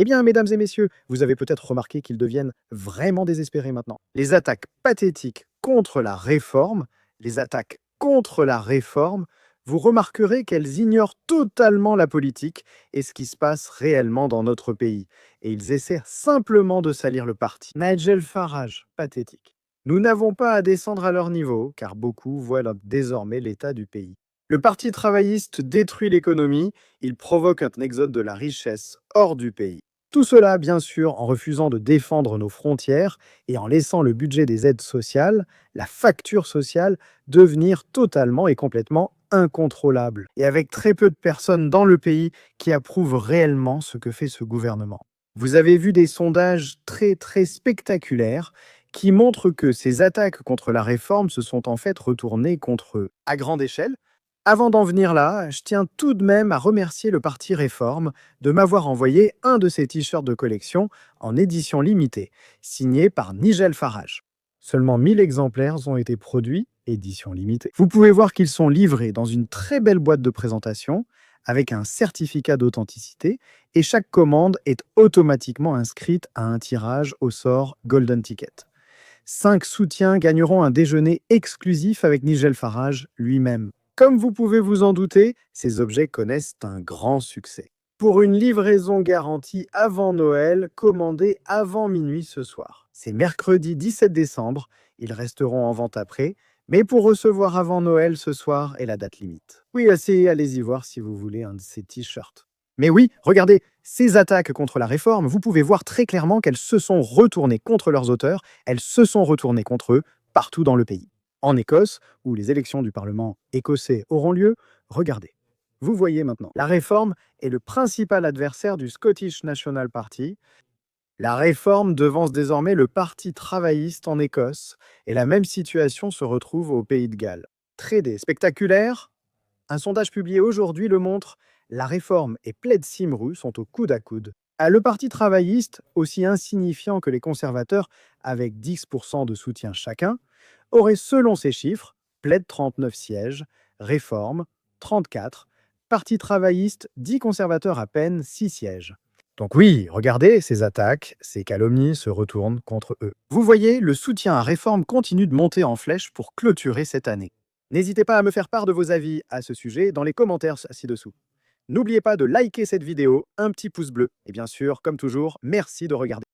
Eh bien, mesdames et messieurs, vous avez peut-être remarqué qu'ils deviennent vraiment désespérés maintenant. Les attaques pathétiques contre la réforme, les attaques contre la réforme, vous remarquerez qu'elles ignorent totalement la politique et ce qui se passe réellement dans notre pays. Et ils essaient simplement de salir le parti. Nigel Farage, pathétique. Nous n'avons pas à descendre à leur niveau, car beaucoup voient désormais l'état du pays. Le Parti travailliste détruit l'économie, il provoque un exode de la richesse hors du pays. Tout cela, bien sûr, en refusant de défendre nos frontières et en laissant le budget des aides sociales, la facture sociale, devenir totalement et complètement incontrôlable. Et avec très peu de personnes dans le pays qui approuvent réellement ce que fait ce gouvernement. Vous avez vu des sondages très spectaculaires qui montrent que ces attaques contre la réforme se sont en fait retournées contre eux à grande échelle. Avant d'en venir là, je tiens tout de même à remercier le Parti Réforme de m'avoir envoyé un de ses t-shirts de collection en édition limitée, signé par Nigel Farage. Seulement 1000 exemplaires ont été produits, édition limitée. Vous pouvez voir qu'ils sont livrés dans une très belle boîte de présentation, avec un certificat d'authenticité, et chaque commande est automatiquement inscrite à un tirage au sort Golden Ticket. 5 soutiens gagneront un déjeuner exclusif avec Nigel Farage lui-même. Comme vous pouvez vous en douter, ces objets connaissent un grand succès. Pour une livraison garantie avant Noël, commandée avant minuit ce soir. C'est mercredi 17 décembre, ils resteront en vente après, mais pour recevoir avant Noël ce soir est la date limite. Oui, allez-y voir si vous voulez un de ces t-shirts. Mais oui, regardez, ces attaques contre la réforme, vous pouvez voir très clairement qu'elles se sont retournées contre leurs auteurs, elles se sont retournées contre eux partout dans le pays. En Écosse, où les élections du Parlement écossais auront lieu, regardez. Vous voyez maintenant, la réforme est le principal adversaire du Scottish National Party. La réforme devance désormais le Parti travailliste en Écosse, et la même situation se retrouve au Pays de Galles. Très spectaculaire, un sondage publié aujourd'hui le montre, la réforme et Plaid Cymru sont au coude à coude. Le Parti travailliste, aussi insignifiant que les conservateurs, avec 10% de soutien chacun, aurait, selon ces chiffres, Plaid 39 sièges, Réforme 34, Parti travailliste 10 conservateurs à peine 6 sièges. Donc oui, regardez, ces attaques, ces calomnies se retournent contre eux. Vous voyez, le soutien à Réforme continue de monter en flèche pour clôturer cette année. N'hésitez pas à me faire part de vos avis à ce sujet dans les commentaires ci-dessous. N'oubliez pas de liker cette vidéo, un petit pouce bleu. Et bien sûr, comme toujours, merci de regarder.